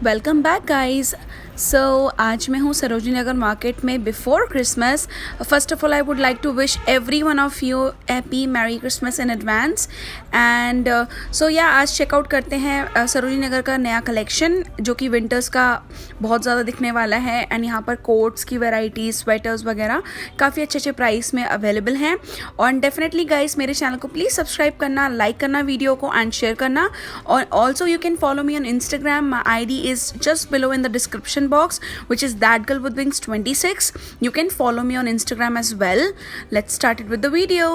Welcome back guys. सो आज मैं हूँ सरोजिनी नगर मार्केट में before Christmas. First of all I would like to wish every one of you happy merry Christmas in advance. And so या आज checkout करते हैं सरोजिनी नगर का नया कलेक्शन जो कि विंटर्स का बहुत ज़्यादा दिखने वाला है। एंड यहाँ पर कोट्स की वैरायटीज़, स्वेटर्स वगैरह काफ़ी अच्छे अच्छे प्राइस में अवेलेबल हैं। और डेफिनेटली गाइस मेरे चैनल को प्लीज़ सब्सक्राइब करना, लाइक करना वीडियो को एंड शेयर करना। और also you can follow me on Instagram. My ID is just below in the description box, which is that girl with wings 26. You can follow me on Instagram as well. Let's start it with the video.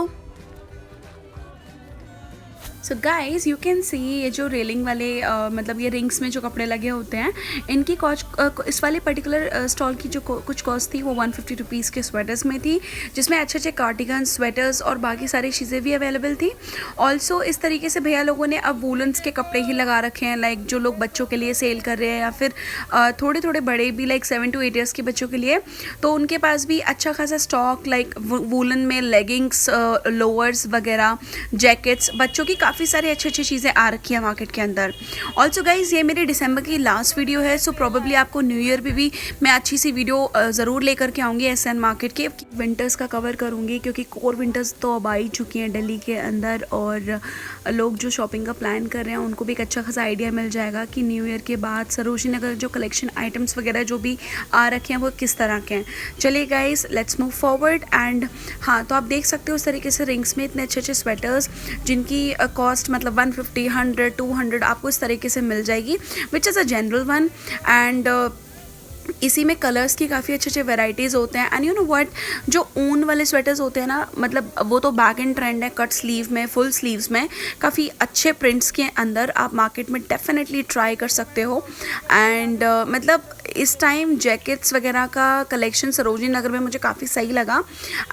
So guys you can see ये जो railing वाले मतलब ये rings में जो कपड़े लगे होते हैं इनकी कॉस्ट इस वाले पर्टिकुलर स्टॉल की जो कुछ कॉस्ट थी वो 150 रुपीज़ के स्वेटर्स में थी, जिसमें अच्छे अच्छे कार्डिगन, स्वेटर्स और बाकी सारी चीज़ें भी अवेलेबल थी। ऑल्सो इस तरीके से भैया लोगों ने अब वूलन्स के कपड़े ही लगा रखे हैं, लाइक जो लोग बच्चों के लिए सेल कर रहे हैं या फिर थोड़े थोड़े बड़े भी लाइक 7 to 8 ईयर्स के बच्चों के लिए, तो उनके पास भी अच्छा खासा स्टॉक लाइक वूलन में लेगिंग्स, लोअर्स वगैरह, जैकेट्स, बच्चों की काफ़ी सारी अच्छी अच्छी चीज़ें आ रखी है मार्केट के अंदर। ऑल्सो गाइज ये मेरे दिसंबर की लास्ट वीडियो है, सो प्रोबेबली आपको न्यू ईयर पे भी मैं अच्छी सी वीडियो ज़रूर लेकर के आऊँगी SN मार्केट के। विंटर्स का कवर करूँगी क्योंकि कोर विंटर्स तो अब आ ही चुकी हैं दिल्ली के अंदर, और लोग जो शॉपिंग का प्लान कर रहे हैं उनको भी एक अच्छा खासा आइडिया मिल जाएगा कि न्यू ईयर के बाद सरोजिनी नगर जो कलेक्शन आइटम्स वगैरह जो भी आ रखे हैं वो किस तरह के हैं। चलिए guys let's move forward. And हाँ, तो आप देख सकते हो उस तरीके से रिंग्स में इतने अच्छे अच्छे स्वेटर्स जिनकी कॉस्ट मतलब 150, 100, 200 आपको इस तरीके से मिल जाएगी, which is a general one. And इसी में कलर्स की काफ़ी अच्छे अच्छे वेराइटीज़ होते हैं। एंड यू नो व्हाट, जो ऊन वाले स्वेटर्स होते हैं ना, मतलब वो तो बैक एंड ट्रेंड है, कट स्लीव में, फुल स्लीव्स में काफ़ी अच्छे प्रिंट्स के अंदर आप मार्केट में डेफिनेटली ट्राई कर सकते हो। एंड मतलब इस टाइम जैकेट्स वगैरह का कलेक्शन सरोजिनी नगर में मुझे काफ़ी सही लगा।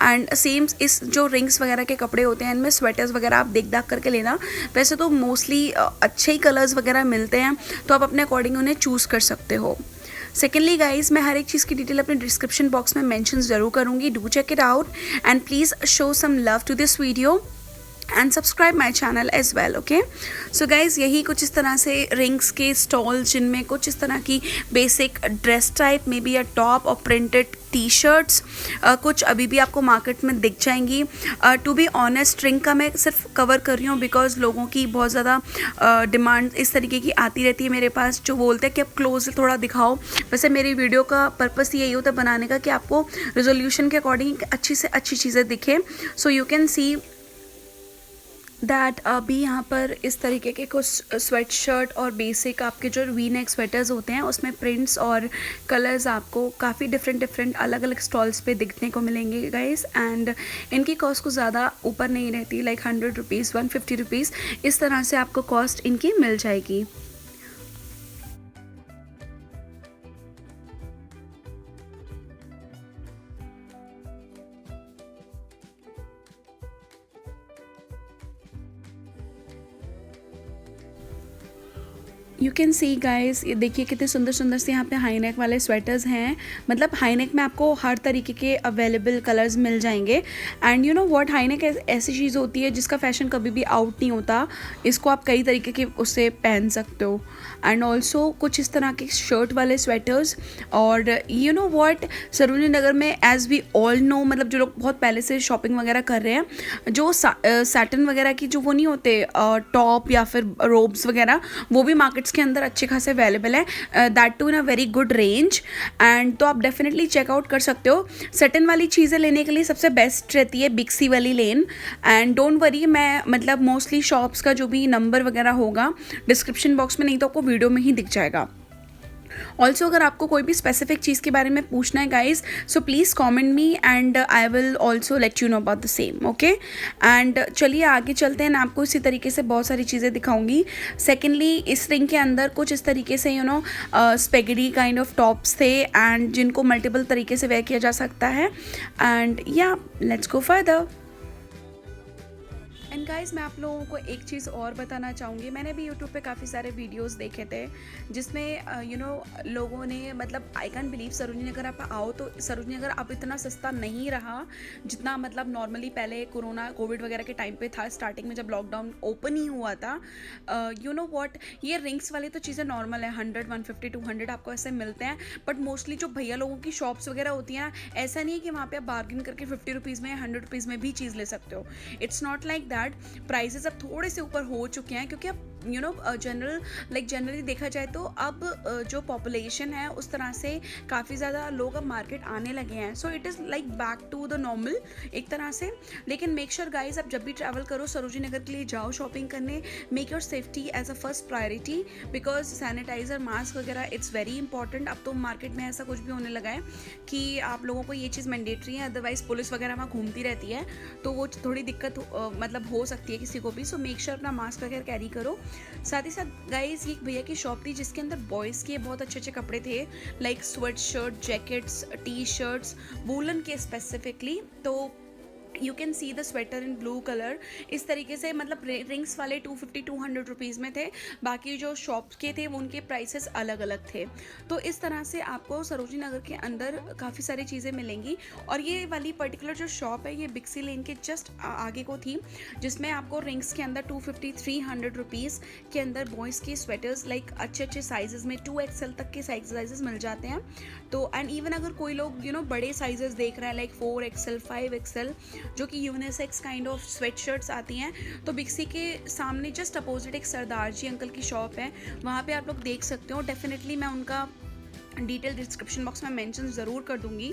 एंड सेम इस जो रिंग्स वगैरह के कपड़े होते हैं इनमें स्वेटर्स वगैरह आप देख दाख करके लेना। वैसे तो मोस्टली अच्छे ही कलर्स वगैरह मिलते हैं, तो आप अपने अकॉर्डिंग उन्हें चूज़ कर सकते हो। सेकेंडली गाइज मैं हर एक चीज़ की डिटेल अपने डिस्क्रिप्शन बॉक्स में मेंशन ज़रूर करूँगी। Do check it out and please show some love to this video and subscribe my channel as well. Okay, so guys यही कुछ इस तरह से रिंग्स के स्टॉल जिनमें कुछ इस तरह की बेसिक ड्रेस टाइप में भी या टॉप और प्रिंटेड टी शर्ट्स कुछ अभी भी आपको मार्केट में दिख जाएंगी। टू बी ऑनेस्ट रिंग का मैं सिर्फ कवर कर रही हूँ बिकॉज लोगों की बहुत ज़्यादा डिमांड इस तरीके की आती रहती है मेरे पास, जो बोलते हैं कि आप क्लोज से थोड़ा दिखाओ। वैसे मेरी वीडियो का पर्पस यही होता है बनाने का कि आपको रेजोल्यूशन के अकॉर्डिंग अच्छी से अच्छी चीज़ें दिखें। सो यू कैन सी दैट अभी यहाँ पर इस तरीके के कुछ स्वेट शर्ट और बेसिक आपके जो वी नेक स्वेटर्स होते हैं उसमें प्रिंट्स और कलर्स आपको काफ़ी डिफरेंट अलग अलग स्टॉल्स पे दिखने को मिलेंगे गाइस। एंड इनकी कॉस्ट को ज़्यादा ऊपर नहीं रहती, लाइक 100 रुपीज़, 150 रुपीज़ इस तरह से आपको कॉस्ट इनकी मिल जाएगी। यू कैन सी गाइज, ये देखिए कितने सुंदर सुंदर से यहाँ पे हाई नेक वाले स्वेटर्स हैं। मतलब हाई नेक में आपको हर तरीके के अवेलेबल कलर्स मिल जाएंगे। And you know what, high neck ऐसी चीज़ होती है जिसका फैशन कभी भी आउट नहीं होता, इसको आप कई तरीके के उससे पहन सकते हो। एंड ऑल्सो कुछ इस तरह के शर्ट वाले स्वेटर्स। और यू नो व्हाट, सरोजिनी नगर में एज वी ऑल नो, मतलब जो लोग बहुत पहले से शॉपिंग वगैरह कर रहे हैं, जो सैटन वगैरह की जो वो नहीं होते टॉप या फिर रोब्स वगैरह, वो भी मार्केट्स के अंदर अच्छे खासे अवेलेबल है, that too in a very good range. And तो आप डेफिनेटली चेकआउट कर सकते हो। सैटन वाली चीज़ें लेने के लिए सबसे बेस्ट रहती है बिग सी वाली लेन। एंड डोंट वरी, मैं मतलब मोस्टली शॉप्स का जो भी नंबर वगैरह होगा डिस्क्रिप्शन बॉक्स में, नहीं तो आपको वीडियो में ही दिख जाएगा। ऑल्सो अगर आपको कोई भी स्पेसिफिक चीज़ के बारे में पूछना है guys, so please comment me and I will also let you know about the same. Okay, and चलिए आगे चलते हैं, आपको इसी तरीके से बहुत सारी चीज़ें दिखाऊंगी। सेकेंडली इस रिंग के अंदर कुछ इस तरीके से स्पेगेटी काइंड ऑफ टॉप्स थे एंड जिनको मल्टीपल तरीके से वेयर किया जा सकता है। एंड या let's go further. And guys मैं आप लोगों को एक चीज़ और बताना चाहूँगी। मैंने भी यूट्यूब पे काफ़ी सारे वीडियोस देखे थे जिसमें लोगों ने मतलब I can believe Sarojini Nagar आप आओ तो सरोजनी नगर अब इतना सस्ता नहीं रहा जितना मतलब नॉर्मली पहले कोरोना कोविड वगैरह के टाइम पे था, स्टार्टिंग में जब लॉकडाउन ओपन ही हुआ था। यू नो वॉट, ये रिंग्स वाली तो चीज़ें नॉर्मल है, 100 150 200 आपको ऐसे मिलते हैं, बट मोस्टली जो भैया लोगों की शॉप्स वगैरह होती हैं ना, ऐसा नहीं है कि वहाँ पे आप बार्गेन करके 50 रुपीज़ में या 100 रुपीज़ में भी चीज़ ले सकते हो। It's not like that. Prices अब थोड़े से ऊपर हो चुके हैं क्योंकि अब जनरली देखा जाए तो अब जो पॉपुलेशन है उस तरह से काफ़ी ज़्यादा लोग अब मार्केट आने लगे हैं। So it is like back to the normal एक तरह से। लेकिन मेक श्योर गाइज आप जब भी ट्रैवल करो सरोजनी नगर के लिए जाओ शॉपिंग करने, make your safety as a first priority, because sanitizer mask वगैरह इट्स वेरी इंपॉर्टेंट। अब तो मार्केट में ऐसा कुछ भी होने लगा है कि आप लोगों को ये चीज़ मैंडेटरी है, अदरवाइज पुलिस वगैरह वहाँ घूमती रहती है तो वो थोड़ी दिक्कत मतलब हो सकती है किसी को भी। सो मेक श्योर अपना मास्क वगैरह कैरी करो। साथ ही साथ गाइज ये एक भैया की शॉप थी जिसके अंदर बॉयज़ के बहुत अच्छे अच्छे कपड़े थे, like sweat shirt, jackets, T shirts, woollen के स्पेसिफिकली। तो you can see the sweater in blue colour. इस तरीके से मतलब रिंग्स वाले 250 200 रुपीज़ में थे, बाकी जो शॉप के थे वो उनके प्राइसेस अलग अलग थे। तो इस तरह से आपको सरोजनी नगर के अंदर काफ़ी सारी चीज़ें मिलेंगी। और ये वाली पर्टिकुलर जो शॉप है ये बिक्सी लेन के जस्ट आगे को थी, जिसमें आपको रिंग्स के अंदर 250 300 रुपीज़ के अंदर बॉयज़ के स्वेटर्स लाइक अच्छे अच्छे साइजेस में 2XL तक के साइजेस मिल जाते हैं। तो एंड इवन अगर कोई लोग बड़े साइजेस देख रहे हैं लाइक 4XL 5XL जो कि unisex kind of sweat shirts आती हैं, तो बिक्सी के सामने जस्ट अपोजिट एक सरदार जी अंकल की शॉप है, वहाँ पे आप लोग देख सकते हो। डेफिनेटली मैं उनका डिटेल डिस्क्रिप्शन बॉक्स में मेंशन ज़रूर कर दूंगी।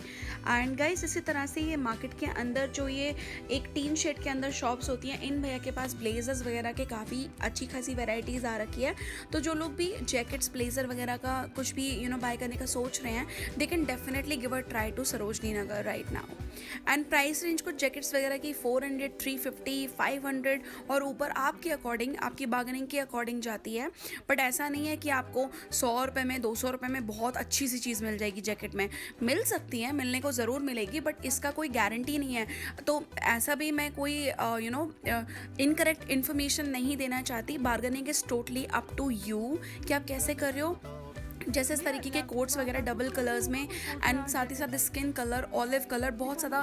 एंड गाइस इसी तरह से ये मार्केट के अंदर जो ये एक टीन शेड के अंदर शॉप्स होती हैं, इन भैया के पास ब्लेजर्स वगैरह के काफ़ी अच्छी खासी वैरायटीज़ आ रखी है। तो जो लोग भी जैकेट्स ब्लेजर वगैरह का कुछ भी बाय करने का सोच रहे हैं, they can definitely give a try to Sarojini Nagar right now. And price range कुछ जैकेट्स वगैरह की 400 350 500 और ऊपर आपके अकॉर्डिंग, आपकी बार्गेनिंग के अकॉर्डिंग जाती है। बट ऐसा नहीं है कि आपको 100 रुपये में 200 रुपये में बहुत अच्छी सी चीज़ मिल जाएगी। जैकेट में मिल सकती है, मिलने को ज़रूर मिलेगी, बट इसका कोई गारंटी नहीं है। तो ऐसा भी मैं कोई इनकरेक्ट इन्फॉर्मेशन नहीं देना चाहती। Bargaining is totally up to you कि आप कैसे कर रहे हो। जैसे इस तरीके के कोट्स वगैरह डबल कलर्स में, एंड साथ ही साथ स्किन कलर, ऑलिव कलर बहुत ज़्यादा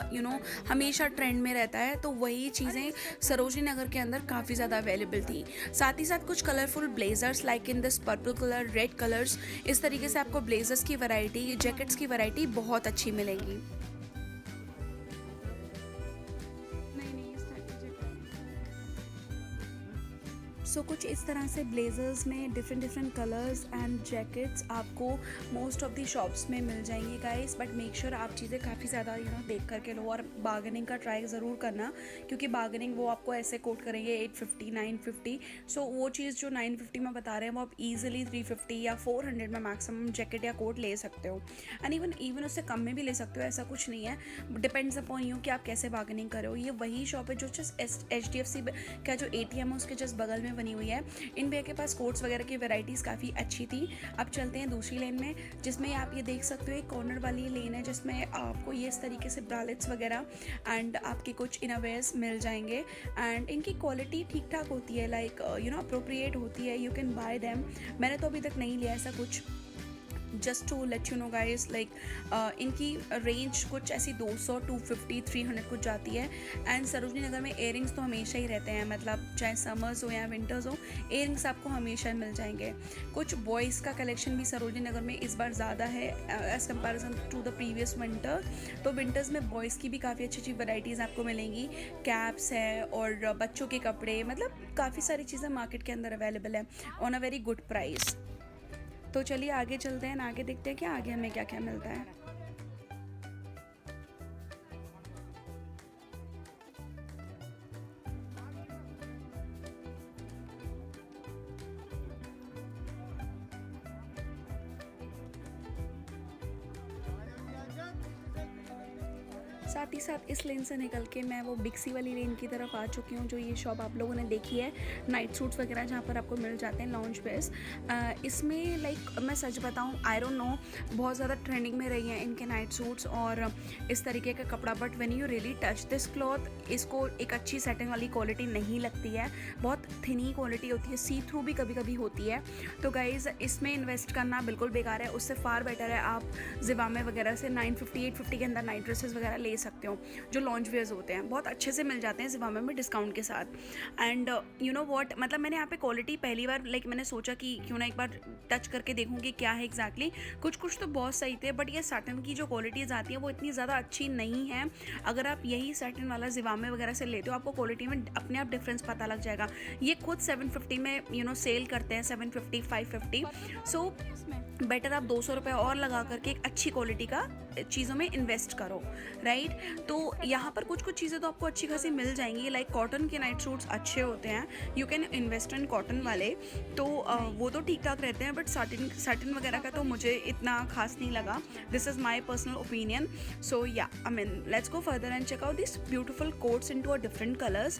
हमेशा ट्रेंड में रहता है, तो वही चीज़ें सरोजनी नगर के अंदर काफ़ी ज़्यादा अवेलेबल थी। साथ ही साथ कुछ colourful blazers like in this purple colour, red colours, इस तरीके से आपको ब्लेजर्स की वैरायटी, जैकेट्स की वैरायटी बहुत अच्छी मिलेगी। सो कुछ इस तरह से ब्लेजर्स में डिफरेंट कलर्स एंड जैकेट्स आपको मोस्ट ऑफ दी शॉप्स में मिल जाएंगे गाइस। बट मेक श्योर आप चीज़ें काफ़ी ज़्यादा देख करके लो और बार्गेनिंग का ट्राई ज़रूर करना, क्योंकि बार्गेनिंग वो आपको ऐसे कोट करेंगे 850 950। सो वो चीज़ जो 950 में बता रहे हैं वो आप ईजिली 350 या 400 में मैक्सिमम जैकेट या कोट ले सकते हो। एंड इवन उससे कम में भी ले सकते हो, ऐसा कुछ नहीं है। डिपेंड्स अपॉन यू कि आप कैसे बार्गेनिंग कर रहे हो। ये वही शॉप है जो जस्ट HDFC का जो ATM है उसके जस्ट बगल में बनी हुई है। इन भैया के पास कोट्स वगैरह की वैरायटीज़ काफ़ी अच्छी थी। अब चलते हैं दूसरी लेन में, जिसमें आप ये देख सकते हो एक कॉर्नर वाली लेन है जिसमें आपको ये इस तरीके से ब्रालेट्स वगैरह एंड आपके कुछ इनरवेयर्स मिल जाएंगे। एंड इनकी क्वालिटी ठीक ठाक होती है, लाइक अप्रोप्रिएट होती है, यू कैन बाय देम। मैंने तो अभी तक नहीं लिया ऐसा कुछ। Just to let you know guys, like इनकी रेंज कुछ ऐसी 200 250 300 कुछ जाती है। एंड सरोजनी नगर में इयरिंग्स तो हमेशा ही रहते हैं, मतलब चाहे समर्स हो या विंटर्स हो, इयरिंग्स आपको हमेशा मिल जाएंगे। कुछ बॉयज़ का कलेक्शन भी सरोजनी नगर में इस बार ज़्यादा है as comparison to the previous winter. तो विंटर्स में बॉयज़ की भी काफ़ी अच्छी अच्छी वैराइटीज़ आपको मिलेंगी। कैप्स है और बच्चों के कपड़े, मतलब काफ़ी सारी चीज़ें मार्केट के अंदर अवेलेबल है on a very good price. तो चलिए आगे चलते हैं, आगे देखते हैं कि आगे हमें क्या क्या मिलता है। साथ ही साथ इस लेन से निकल के मैं वो बिग सी वाली लेन की तरफ आ चुकी हूँ, जो ये शॉप आप लोगों ने देखी है नाइट सूट्स वगैरह जहाँ पर आपको मिल जाते हैं लॉन्च वेयर्स। इसमें लाइक मैं सच बताऊँ, आई डोंट नो, बहुत ज़्यादा ट्रेंडिंग में रही हैं इनके नाइट सूट्स और इस तरीके का कपड़ा, but when you really touch this cloth, इसको एक अच्छी सेटिंग वाली क्वालिटी नहीं लगती है, बहुत थिनी क्वालिटी होती है, सी थ्रू भी कभी कभी होती है। तो गाइज़ इसमें इन्वेस्ट करना बिल्कुल बेकार है, उससे फार बेटर है आप ज़िवामे वगैरह से 950 850 के अंदर नाइट ड्रेसेस वगैरह ले सकते हो, जो लॉन्च वेयर्स होते हैं बहुत अच्छे से मिल जाते हैं ज़िवामे में डिस्काउंट के साथ। एंड यू नो व्हाट, मतलब मैंने यहाँ पे क्वालिटी पहली बार लाइक मैंने सोचा कि क्यों ना एक बार टच करके देखूँ कि क्या है एग्जैक्टली। कुछ तो बहुत सही थे, बट ये सैटिन की जो क्वालिटीज़ आती हैं वो इतनी ज़्यादा अच्छी नहीं है। अगर आप यही सैटिन वाला ज़िवामे वगैरह से लेते हो, आपको क्वालिटी में अपने आप डिफरेंस पता लग जाएगा। ये खुद 750 में सेल करते हैं, 750 550। सो बेटर आप 200 रुपये और लगा करके एक अच्छी क्वालिटी का चीज़ों में इन्वेस्ट करो, राइट। तो यहाँ पर कुछ चीज़ें तो आपको अच्छी खासी मिल जाएंगी, लाइक कॉटन के नाइट सूट्स अच्छे होते हैं, you can invest in cotton वाले, तो वो तो ठीक ठाक रहते हैं, बट साटिन वगैरह का तो मुझे इतना खास नहीं लगा। This is my personal opinion. So yeah I mean let's go further and check out this beautiful quotes into a different colours.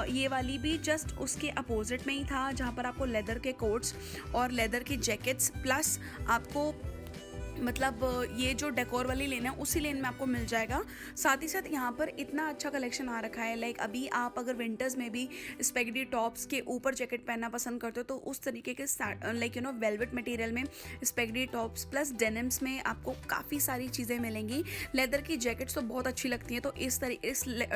ये वाली भी जस्ट उसके अपोजिट में ही था, जहाँ पर आपको लेदर के कोट्स और लेदर की जैकेट्स प्लस आपको मतलब ये जो डेकोर वाली लेन है उसी लेन में आपको मिल जाएगा। साथ ही साथ यहाँ पर इतना अच्छा कलेक्शन आ रखा है, लाइक अभी आप अगर विंटर्स में भी स्पेगेटी टॉप्स के ऊपर जैकेट पहनना पसंद करते हो, तो उस तरीके के लाइक वेलवेट मटेरियल में स्पेगेटी टॉप्स प्लस डेनिम्स में आपको काफ़ी सारी चीज़ें मिलेंगी। लेदर की जैकेट्स तो बहुत अच्छी लगती हैं, तो इस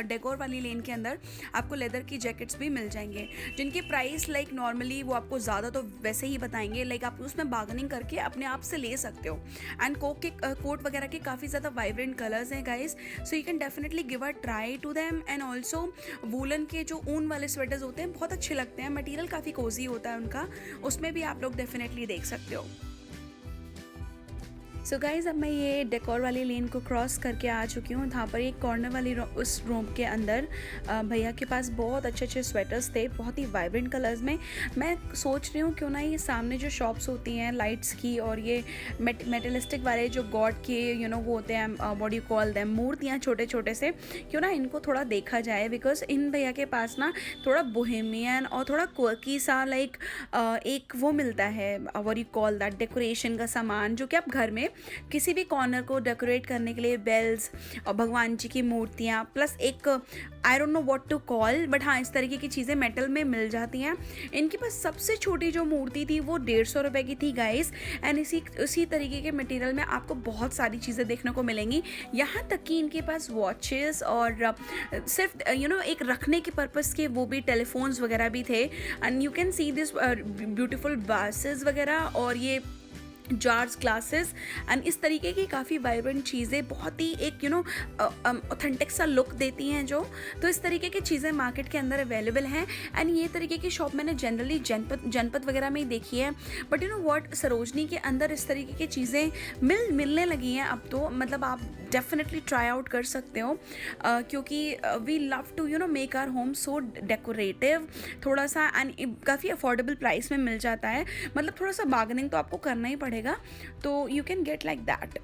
डेकोर वाली लेन के अंदर आपको लेदर की जैकेट्स भी मिल जाएंगे, जिनकी प्राइस लाइक नॉर्मली वो आपको ज़्यादा तो वैसे ही बताएंगे, लाइक आप उसमें बार्गेनिंग करके अपने आप से ले सकते हो। एंड कोट वगैरह के काफ़ी ज़्यादा वाइब्रेंट कलर्स हैं guys, so you can definitely give a try to them. And also woollen के जो ऊन वाले स्वेटर्स होते हैं बहुत अच्छे लगते हैं, मटेरियल काफ़ी कोजी होता है उनका, उसमें भी आप लोग डेफिनेटली देख सकते हो। सो गाइज़ अब मैं ये डेकोर वाली लेन को क्रॉस करके आ चुकी हूँ, जहाँ पर एक कॉर्नर वाली उस रूम के अंदर भैया के पास बहुत अच्छे स्वेटर्स थे, बहुत ही वाइब्रेंट कलर्स में। मैं सोच रही हूँ क्यों ना ये सामने जो शॉप्स होती हैं लाइट्स की और ये मेटलिस्टिक वाले जो गॉड के वो होते हैं, व्हाट यू कॉल देम, मूर्तियाँ छोटे से, क्यों ना इनको थोड़ा देखा जाए, बिकॉज इन भैया के पास ना थोड़ा बोहेमियन और थोड़ा क्वर्की सा लाइक एक वो मिलता है, what you call that, decoration का सामान, जो कि आप घर में किसी भी कॉर्नर को डेकोरेट करने के लिए बेल्स और भगवान जी की मूर्तियाँ प्लस एक I don't know what to call, but हाँ इस तरीके की चीज़ें मेटल में मिल जाती हैं। इनके पास सबसे छोटी जो मूर्ति थी वो 150 रुपये की थी गाइस, एंड उसी तरीके के मटेरियल में आपको बहुत सारी चीज़ें देखने को मिलेंगी। यहाँ तक कि इनके पास वॉचेस और सिर्फ एक रखने के पर्पज़ के वो भी टेलीफोन्स वगैरह भी थे। And you can see this beautiful buses वगैरह और ये जार्स, ग्लासेस एंड इस तरीके की काफ़ी वाइब्रेंट चीज़ें, बहुत ही एक ऑथेंटिक सा लुक देती हैं जो, तो इस तरीके की चीज़ें मार्केट के अंदर अवेलेबल हैं। एंड ये तरीके की शॉप मैंने जनरली जनपद वगैरह में ही देखी है, बट व्हाट सरोजनी के अंदर इस तरीके की चीज़ें मिलने लगी हैं अब तो, मतलब आप डेफिनेटली ट्राई आउट कर सकते हो, क्योंकि we love to make our home so decorative थोड़ा सा, एंड काफ़ी अफोर्डेबल प्राइस में मिल जाता है, मतलब थोड़ा सा बार्गेनिंग तो आपको करना ही पड़ेगा, तो you can get like that.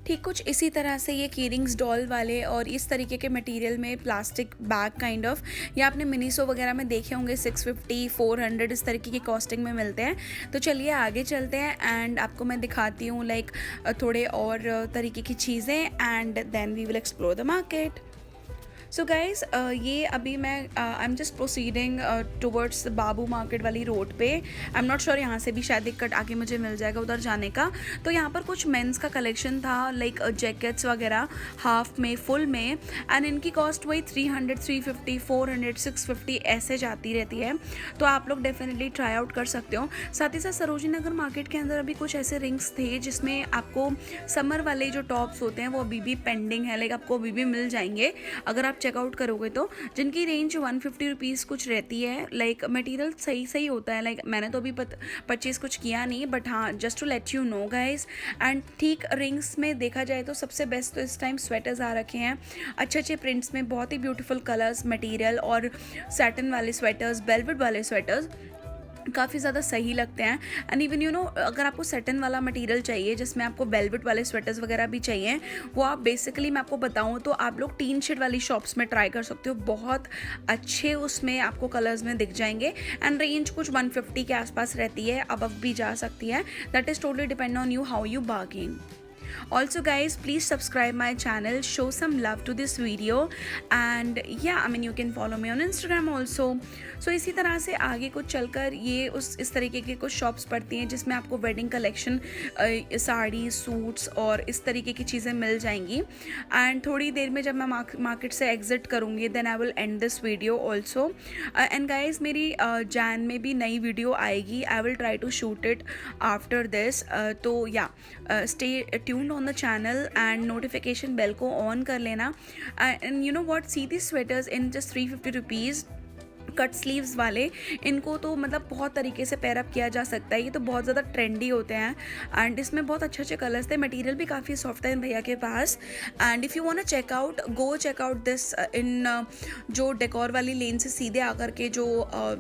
ठीक कुछ इसी तरह से ये कीरिंग्स डॉल वाले और इस तरीके के मटेरियल में प्लास्टिक बैग काइंड ऑफ, या आपने मिनीसो वगैरह में देखे होंगे 650 400 इस तरीके की कॉस्टिंग में मिलते हैं। तो चलिए आगे चलते हैं एंड आपको मैं दिखाती हूँ लाइक थोड़े और तरीके की चीज़ें, and then we will explore the market. So guys ये अभी मैं I am just proceeding towards Babu market वाली रोड पे। आई एम नॉट श्योर, यहाँ से भी शायद एक कट आके मुझे मिल जाएगा उधर जाने का। तो यहाँ पर कुछ मेंस का कलेक्शन था, लाइक जैकेट्स वगैरह हाफ में, फुल में, एंड इनकी कॉस्ट वही 300 350 400 650 ऐसे जाती रहती है, तो आप लोग डेफिनेटली ट्राई आउट कर सकते हो। साथ ही साथ सरोजिनी नगर मार्केट के अंदर अभी कुछ ऐसे रिंग्स थे जिसमें आपको समर वाले जो टॉप्स होते हैं वो अभी भी पेंडिंग है, लाइक आपको अभी भी मिल जाएंगे अगर आप चेकआउट करोगे तो, जिनकी रेंज 150 रुपीज़ कुछ रहती है। लाइक मटेरियल सही होता है, लाइक मैंने तो अभी परचेज कुछ किया नहीं, बट हाँ just to let you know guys. And ठीक रिंग्स में देखा जाए तो सबसे बेस्ट तो इस टाइम स्वेटर्स आ रखे हैं, अच्छे प्रिंट्स में, बहुत ही ब्यूटीफुल कलर्स, मटेरियल और सैटिन वाले स्वेटर्स, वेलवेट वाले स्वेटर्स। काफ़ी ज़्यादा सही लगते हैं। एंड इवन अगर आपको सेटन वाला मटेरियल चाहिए जिसमें आपको वेलवेट वाले स्वेटर्स वगैरह भी चाहिए, वो आप बेसिकली मैं आपको बताऊं तो आप लोग टीन शेड वाली शॉप्स में ट्राई कर सकते हो, बहुत अच्छे उसमें आपको कलर्स में दिख जाएंगे। एंड रेंज कुछ 150 के आसपास रहती है, अबव भी जा सकती है, that is totally depend on you how you bargain. Also guys, please subscribe my channel, show some love to this video, and yeah, I mean you can follow me on Instagram also. So इसी तरह से आगे कुछ चलकर ये इस तरीके के कुछ शॉप्स पड़ती हैं जिसमें आपको वेडिंग कलेक्शन, साड़ी, सूट्स और इस तरीके की चीज़ें मिल जाएंगी. एंड थोड़ी देर में जब मैं मार्केट से एग्जिट करूँगी then I will end this video also. And guys मेरी जैन में भी नई वीडियो आएगी, I will try to shoot it after this. तो या stay tuned on the channel and notification bell को ऑन कर लेना. And you know what, see this sweaters in just 350 rupees, cut sleeves वाले. इनको तो मतलब बहुत तरीके से पेयर अप किया जा सकता है, ये तो बहुत ज़्यादा ट्रेंडी होते हैं. एंड इसमें बहुत अच्छे अच्छे कलर्स थे, मटेरियल भी काफ़ी सॉफ्ट है इन भैया के पास. And if you want to check out, go check out this इन जो डेकोर वाली लेन से सीधे आकर के जो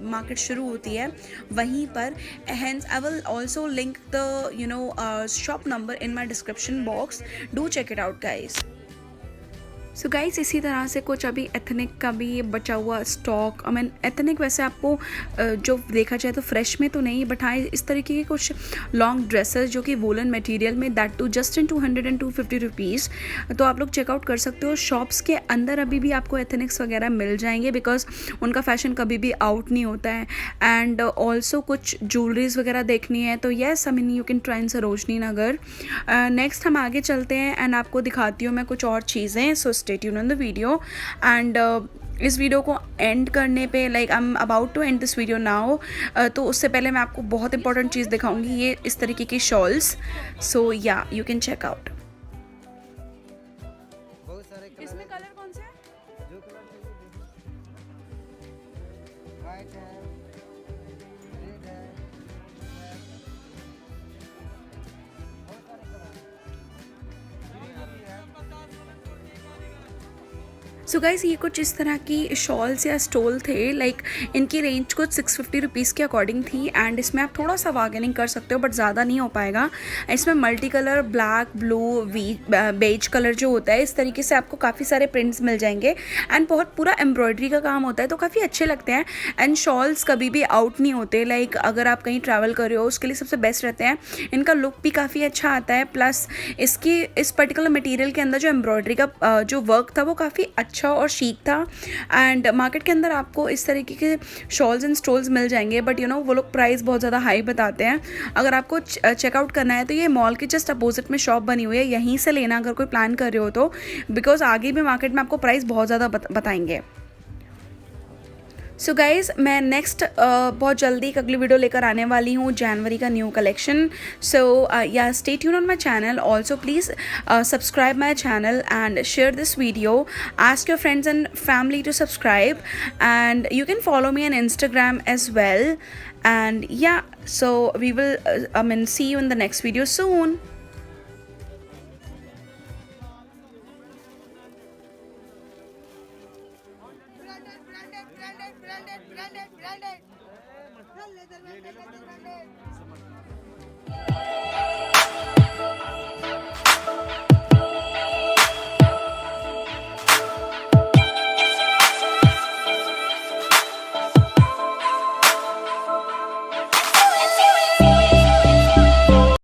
मार्केट शुरू होती है वहीं पर. Hence I will also link the shop number in my description box. Do check it out guys. So guys इसी तरह से कुछ अभी एथनिक का भी बचा हुआ स्टॉक. आई मीन एथनिक वैसे आपको जो देखा जाए तो फ्रेश में तो नहीं, बट हाँ इस तरीके के कुछ लॉन्ग ड्रेसेस जो कि वोलन मटेरियल में, that too just in 200 and 250 rupees. तो आप लोग चेकआउट कर सकते हो. शॉप्स के अंदर अभी भी आपको एथनिक्स वगैरह मिल जाएंगे बिकॉज उनका फैशन कभी भी आउट नहीं होता है. एंड ऑल्सो कुछ ज्वेलरीज वगैरह देखनी है तो yes, I mean you can try in Sarojini Nagar. Next हम आगे चलते हैं एंड आपको दिखाती हूँ मैं कुछ और चीज़ें. So stay tuned on the video. And इस वीडियो को एंड करने पे like I am about to end this video now. तो उससे पहले मैं आपको बहुत इंपॉर्टेंट चीज़ दिखाऊंगी, ये इस तरीके की शॉल्स. सो या यू कैन चेक आउट. इसमें कलर कौन से है? जो कलर चाहिए वाइट है, रेड है, बहुत सारे कलर सो गाइस ये कुछ इस तरह की शॉल्स या स्टोल थे. लाइक इनकी रेंज कुछ 650 रुपीज़ के अकॉर्डिंग थी. एंड इसमें आप थोड़ा सा बार्गेनिंग कर सकते हो बट ज़्यादा नहीं हो पाएगा. इसमें multi colour, black, blue, beige colour जो होता है, इस तरीके से आपको काफ़ी सारे प्रिंट्स मिल जाएंगे. एंड बहुत पूरा एम्ब्रॉयडरी का काम होता है तो काफ़ी अच्छे लगते हैं. एंड शॉल्स कभी भी आउट नहीं होते. लाइक अगर आप कहीं ट्रैवल कर रहे हो उसके लिए सबसे बेस्ट रहते हैं. इनका लुक भी काफ़ी अच्छा आता है. प्लस इसकी इस पर्टिकुलर मटेरियल के अंदर जो एम्ब्रॉयडरी का जो वर्क था वो काफ़ी अच्छा और शीक था. एंड मार्केट के अंदर आपको इस तरीके के शॉल्स एंड स्टोल्स मिल जाएंगे बट वो लोग प्राइस बहुत ज़्यादा हाई बताते हैं. अगर आपको चेकआउट करना है तो ये मॉल के जस्ट अपोजिट में शॉप बनी हुई है, यहीं से लेना अगर कोई प्लान कर रहे हो तो, बिकॉज आगे भी मार्केट में आपको प्राइस बहुत ज़्यादा बताएंगे. सो गाइज़ मैं नेक्स्ट बहुत जल्दी एक अगली वीडियो लेकर आने वाली हूँ, जनवरी का new collection. So yeah stay tuned on my channel. Also please subscribe my channel and share this video. Ask your friends and family to subscribe and you can follow me on Instagram as well. And yeah, so we will see you in the next video soon.